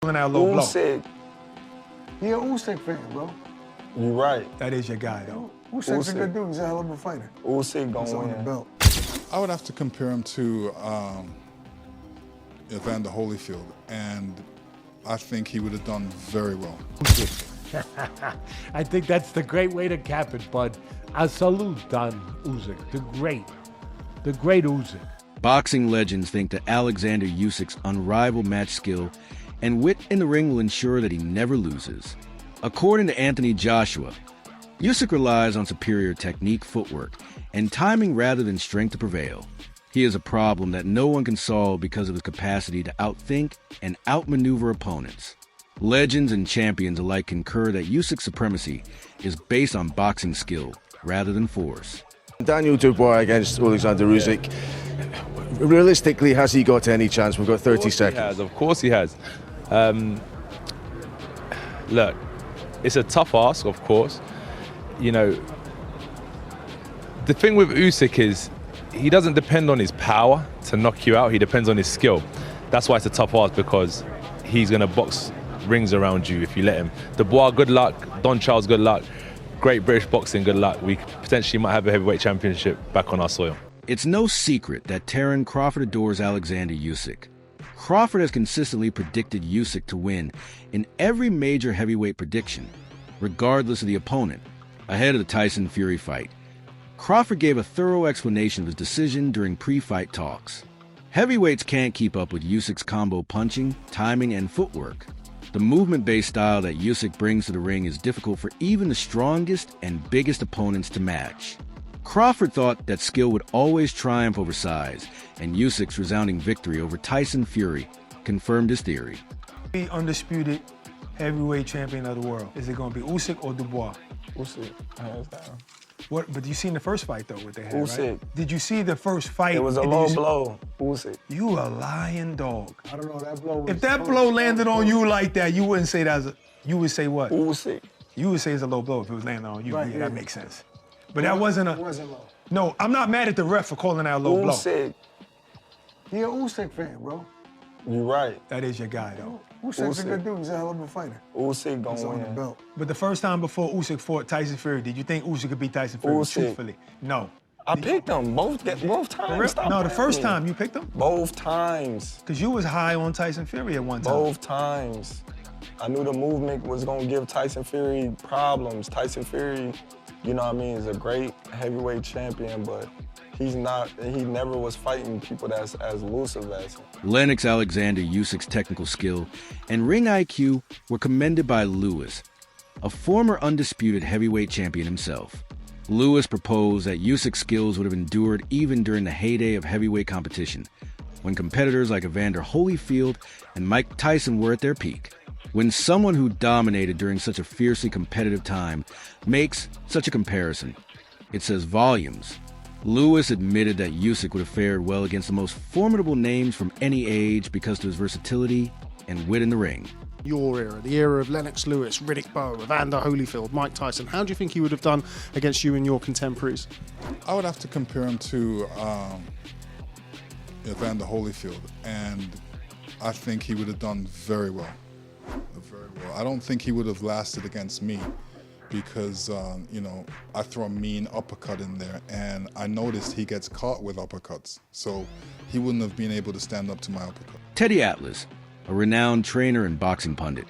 Out low blow. Usyk. He an Usyk fan, bro. You right. That is your guy, though. Usyk's a good dude. He's a hell of a fighter. Usyk He's gonna on the win. belt. I would have to compare him to Evander Holyfield, and I think he would have done very well. I think that's the great way to cap it, bud. A salute, Don Usyk, the great Usyk. Boxing legends think that Oleksandr Usyk's unrivaled match skill and wit in the ring will ensure that he never loses. According to Anthony Joshua, Usyk relies on superior technique, footwork, and timing rather than strength to prevail. He is a problem that no one can solve because of his capacity to outthink and outmaneuver opponents. Legends and champions alike concur that Usyk's supremacy is based on boxing skill rather than force. Daniel Dubois against Oleksandr Usyk. Realistically, has he got any chance? We've got 30 seconds. Of course he has. Look, it's a tough ask, of course. You know, the thing with Usyk is he doesn't depend on his power to knock you out. He depends on his skill. That's why it's a tough ask, because he's going to box rings around you if you let him. Dubois, good luck. Don Charles, good luck. Great British boxing, good luck. We potentially might have a heavyweight championship back on our soil. It's no secret that Terence Crawford adores Oleksandr Usyk. Crawford has consistently predicted Usyk to win in every major heavyweight prediction, regardless of the opponent, ahead of the Tyson Fury fight. Crawford gave a thorough explanation of his decision during pre-fight talks. Heavyweights can't keep up with Usyk's combo punching, timing, and footwork. The movement-based style that Usyk brings to the ring is difficult for even the strongest and biggest opponents to match. Crawford thought that skill would always triumph over size, and Usyk's resounding victory over Tyson Fury confirmed his theory. The undisputed heavyweight champion of the world. Is it going to be Usyk or Dubois? Usyk, hands down. What? But you seen the first fight, though, what they had, Usyk. right? Did you see the first fight? It was a low blow. Usyk. You a lying dog. I don't know, that blow was If that blow landed on you like that, you wouldn't say that you would say what? Usyk. You would say it's a low blow if it was landing on you. Right, yeah, yeah. that makes sense. But that wasn't a... It wasn't low. No, I'm not mad at the ref for calling that a low blow. Usyk. He an Usyk fan, bro. You right. That is your guy, though. Usyk's a Usyk. good dude. He's a hell of a fighter. Usyk He's gonna on the win. belt. But the first time before Usyk fought Tyson Fury, did you think Usyk could beat Tyson Fury? Usyk. Truthfully, no. I picked him both times. Stop No, the playing first with me. time you picked him? Both times. Because you was high on Tyson Fury at one time. Both times. I knew the movement was gonna give Tyson Fury problems. Tyson Fury, you know what I mean, is a great heavyweight champion, but he never was fighting people that's as elusive as him. Lennox Alexander Usyk's technical skill and ring IQ were commended by Lewis, a former undisputed heavyweight champion himself. Lewis proposed that Usyk's skills would have endured even during the heyday of heavyweight competition, when competitors like Evander Holyfield and Mike Tyson were at their peak. When someone who dominated during such a fiercely competitive time makes such a comparison, it says volumes. Lewis admitted that Usyk would have fared well against the most formidable names from any age because of his versatility and wit in the ring. Your era, the era of Lennox Lewis, Riddick Bowe, Evander Holyfield, Mike Tyson. How do you think he would have done against you and your contemporaries? I would have to compare him to Evander Holyfield, and I think he would have done very well. Very well. I don't think he would have lasted against me because, you know, I throw a mean uppercut in there, and I noticed he gets caught with uppercuts, so he wouldn't have been able to stand up to my uppercut. Teddy Atlas, a renowned trainer and boxing pundit,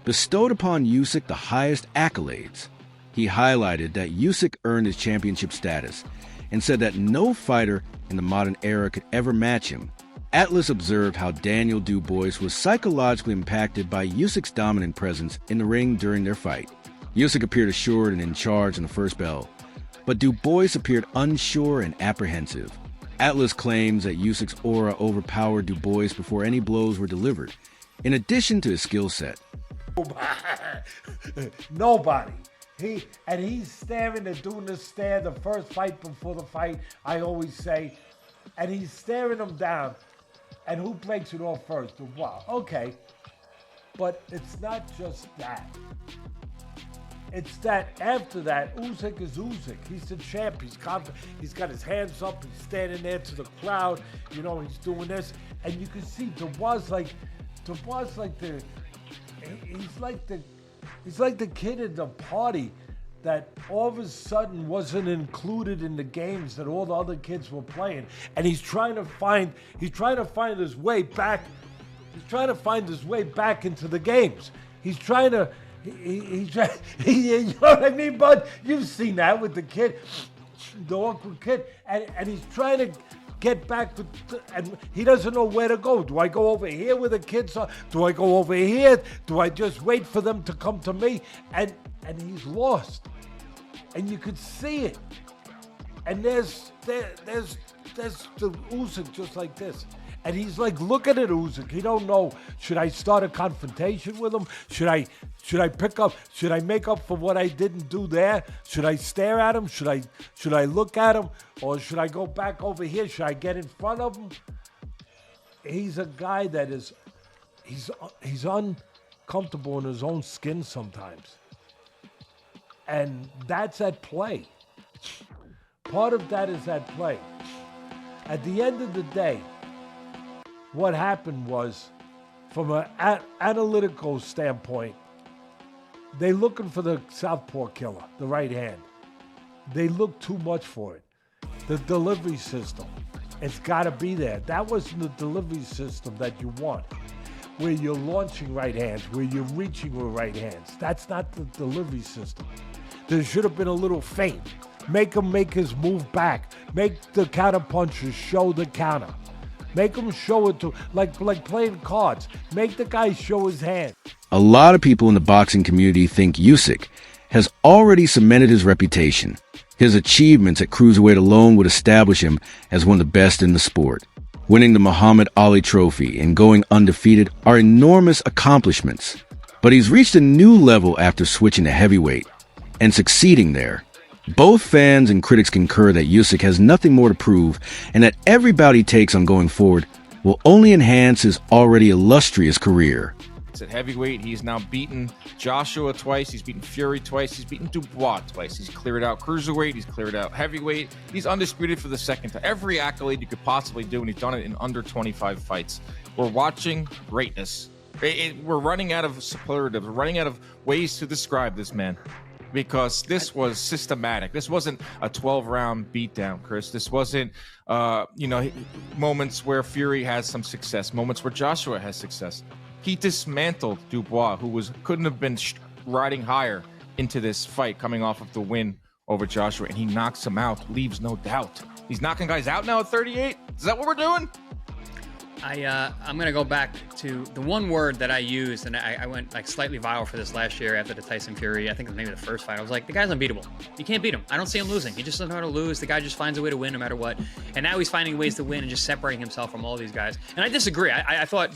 bestowed upon Usyk the highest accolades. He highlighted that Usyk earned his championship status and said that no fighter in the modern era could ever match him. Atlas observed how Daniel Dubois was psychologically impacted by Usyk's dominant presence in the ring during their fight. Usyk appeared assured and in charge in the first bell, but Dubois appeared unsure and apprehensive. Atlas claims that Usyk's aura overpowered Dubois before any blows were delivered, in addition to his skill set. Nobody. He's staring and doing the stare the first fight before the fight, I always say, and he's staring him down. And who breaks it off first? Dubois. Okay. But it's not just that. It's that after that, Usyk is Usyk. He's the champ. He's confident. He's got his hands up. He's standing there to the crowd. You know, he's doing this. And you can see Dubois like, Dubois he's like the kid at the party that all of a sudden wasn't included in the games that all the other kids were playing, and he's trying to find his way back. He's trying to find his way back into the games. He's trying to. You know what I mean, bud? You've seen that with the kid, the awkward kid, and he's trying to get back to, and he doesn't know where to go. Do I go over here where the kids are? Do I go over here? Do I just wait for them to come to me? And he's lost, and you could see it. And there's the Usyk just like this. And he's like looking at Usyk. He don't know, should I start a confrontation with him? Should I pick up? Should I make up for what I didn't do there? Should I stare at him? Should I look at him? Or should I go back over here? Should I get in front of him? He's a guy that he's uncomfortable in his own skin sometimes. And that's at play. Part of that is at play. At the end of the day, what happened was, from an analytical standpoint, they looking for the southpaw killer, the right hand. They look too much for it. The delivery system, it's got to be there. That wasn't the delivery system that you want, where you're launching right hands, where you're reaching with right hands. That's not the delivery system. There should have been a little feint. Make him make his move back. Make the counter puncher show the counter. Make him show it to, like playing cards. Make the guy show his hand. A lot of people in the boxing community think Usyk has already cemented his reputation. His achievements at cruiserweight alone would establish him as one of the best in the sport. Winning the Muhammad Ali Trophy and going undefeated are enormous accomplishments. But he's reached a new level after switching to heavyweight and succeeding there. Both fans and critics concur that Usyk has nothing more to prove and that every bout he takes on going forward will only enhance his already illustrious career. At heavyweight, he's now beaten Joshua twice, he's beaten Fury twice, he's beaten Dubois twice. He's cleared out cruiserweight, he's cleared out heavyweight, he's undisputed for the second time. Every accolade you could possibly do, and he's done it in under 25 fights. We're watching greatness. We're running out of superlatives, we're running out of ways to describe this man. Because this was systematic. This wasn't a 12-round beatdown, Chris. This wasn't, moments where Fury has some success, moments where Joshua has success. He dismantled Dubois, who couldn't have been riding higher into this fight, coming off of the win over Joshua, and he knocks him out, leaves no doubt. He's knocking guys out now at 38? Is that what we're doing? I'm going to go back to the one word that I used, and I went like slightly viral for this last year after the Tyson Fury. I think it was maybe the first fight. I was like, the guy's unbeatable. You can't beat him. I don't see him losing. He just doesn't know how to lose. The guy just finds a way to win no matter what. And now he's finding ways to win and just separating himself from all these guys. And I disagree. I thought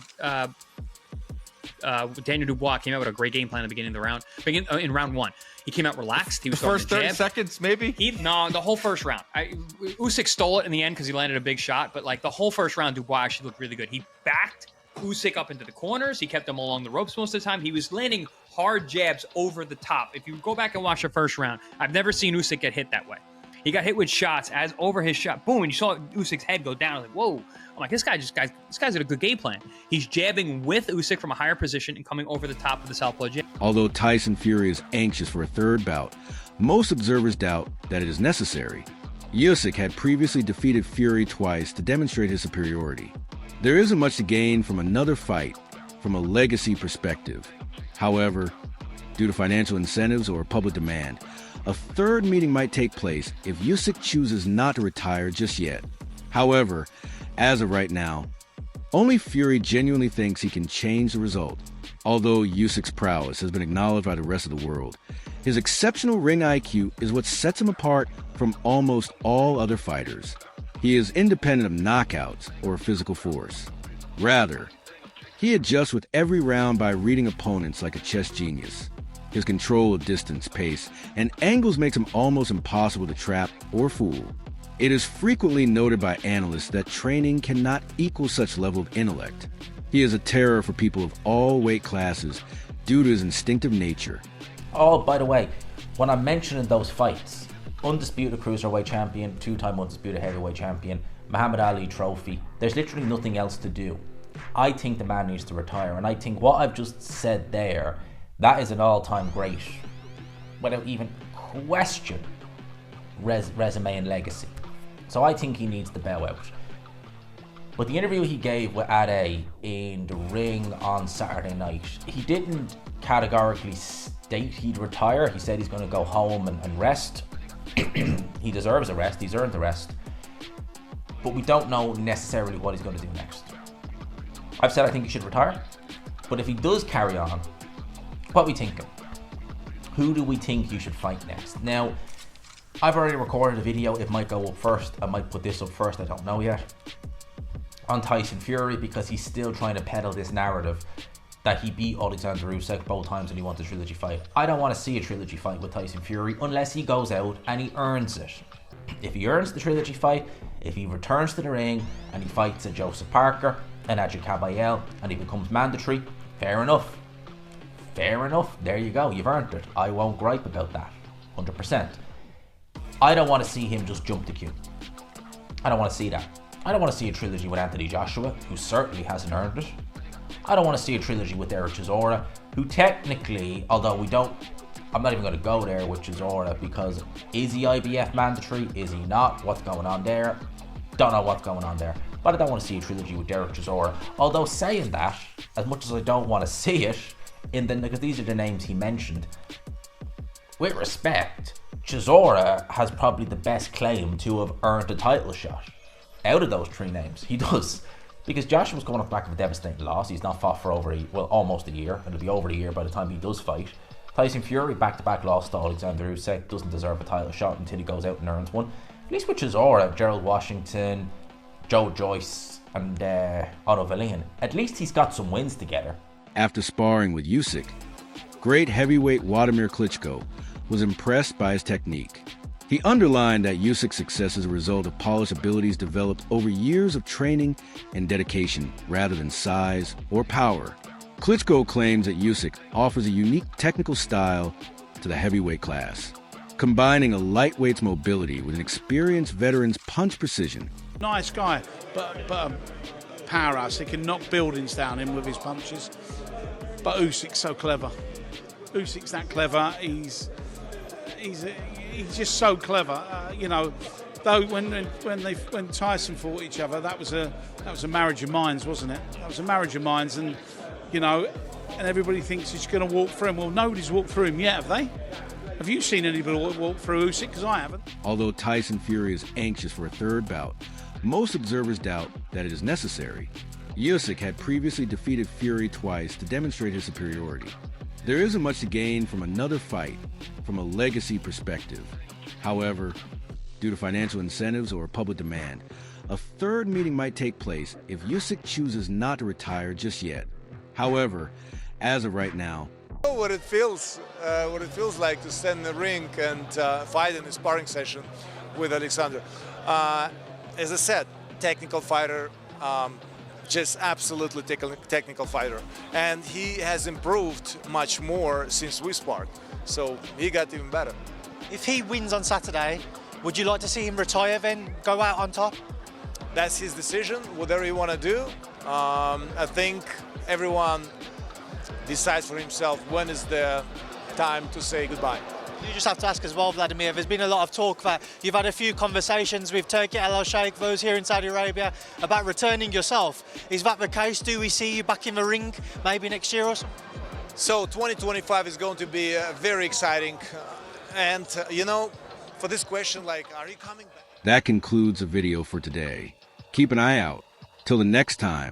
Daniel Dubois came out with a great game plan at the beginning of the round. In round one, he came out relaxed. He was the first 30 seconds, maybe. No, the whole first round. Usyk stole it in the end because he landed a big shot. But like the whole first round, Dubois actually looked really good. He backed Usyk up into the corners. He kept him along the ropes most of the time. He was landing hard jabs over the top. If you go back and watch the first round, I've never seen Usyk get hit that way. He got hit with shots as over his shot. Boom, and you saw Usyk's head go down. I was like, whoa. I'm like, this guy's got a good game plan. He's jabbing with Usyk from a higher position and coming over the top of the southpaw jab. Although Tyson Fury is anxious for a third bout, most observers doubt that it is necessary. Usyk had previously defeated Fury twice to demonstrate his superiority. There isn't much to gain from another fight from a legacy perspective. However, due to financial incentives or public demand, a third meeting might take place if Usyk chooses not to retire just yet. However, as of right now, only Fury genuinely thinks he can change the result. Although Usyk's prowess has been acknowledged by the rest of the world, his exceptional ring IQ is what sets him apart from almost all other fighters. He is independent of knockouts or physical force. Rather, he adjusts with every round by reading opponents like a chess genius. His control of distance, pace, and angles makes him almost impossible to trap or fool. It is frequently noted by analysts that training cannot equal such level of intellect. He is a terror for people of all weight classes due to his instinctive nature. Oh, by the way, when I'm mentioning those fights, undisputed cruiserweight champion, two-time undisputed heavyweight champion, Muhammad Ali Trophy, there's literally nothing else to do. I think the man needs to retire. And I think what I've just said there, that is an all-time great, without even question, resume and legacy. So I think he needs to bow out. But the interview he gave with Ade in the ring on Saturday night, he didn't categorically state he'd retire. He said he's going to go home and rest. He deserves a rest. He's earned the rest. But we don't know necessarily what he's going to do next. I've said I think he should retire. But if he does carry on, what are we thinking? Who do we think he should fight next? Now, I've already recorded a video. It might go up first. I might put this up first. I don't know yet. On Tyson Fury, because he's still trying to peddle this narrative that he beat Oleksandr Usyk both times and he wants a trilogy fight. I don't want to see a trilogy fight with Tyson Fury unless he goes out and he earns it. If he earns the trilogy fight, if he returns to the ring and he fights a Joseph Parker and a Kabayel and he becomes mandatory, fair enough. Fair enough. There you go. You've earned it. I won't gripe about that. 100%. I don't want to see him just jump the queue. I don't want to see that. I don't want to see a trilogy with Anthony Joshua, who certainly hasn't earned it. I don't want to see a trilogy with Derek Chisora, who technically, although I'm not even going to go there with Chisora, because is he IBF mandatory? Is he not? What's going on there? Don't know what's going on there. But I don't want to see a trilogy with Derek Chisora. Although saying that, as much as I don't want to see it, because these are the names he mentioned, with respect, Chisora has probably the best claim to have earned a title shot. Out of those three names, he does. Because Joshua's coming off the back of a devastating loss. He's not fought for almost a year. It'll be over a year by the time he does fight. Tyson Fury, back-to-back loss to Oleksandr Usyk, doesn't deserve a title shot until he goes out and earns one. At least with Chisora, Gerald Washington, Joe Joyce, and Otto Wallin, at least he's got some wins together. After sparring with Usyk, great heavyweight Wladimir Klitschko was impressed by his technique. He underlined that Usyk's success is a result of polished abilities developed over years of training and dedication rather than size or power. Klitschko claims that Usyk offers a unique technical style to the heavyweight class, combining a lightweight's mobility with an experienced veteran's punch precision. Nice guy, but a powerhouse. He can knock buildings down in with his punches. But Usyk's so clever. Usyk's that clever. He's just so clever, Though when Tyson fought each other, that was a marriage of minds, wasn't it? That was a marriage of minds, and and everybody thinks he's going to walk through him. Well, nobody's walked through him yet, have they? Have you seen anybody walk through Usyk? Because I haven't. Although Tyson Fury is anxious for a third bout, most observers doubt that it is necessary. Usyk had previously defeated Fury twice to demonstrate his superiority. There isn't much to gain from another fight from a legacy perspective. However, due to financial incentives or public demand, a third meeting might take place if Usyk chooses not to retire just yet. However, as of right now, what it feels like to stand in the ring and fight in a sparring session with Oleksandr. As I said, technical fighter, just absolutely technical fighter, and he has improved much more since we sparred, so he got even better. If he wins on Saturday, would you like to see him retire then, go out on top? That's his decision, whatever he want to do. I think everyone decides for himself when is the time to say goodbye. You just have to ask as well, Vladimir, there's been a lot of talk that you've had a few conversations with Turki Al Sheikh, those here in Saudi Arabia, about returning yourself. Is that the case? Do we see you back in the ring maybe next year or something? So 2025 is going to be very exciting. And, for this question, are you coming back? that concludes the video for today. Keep an eye out. Till the next time.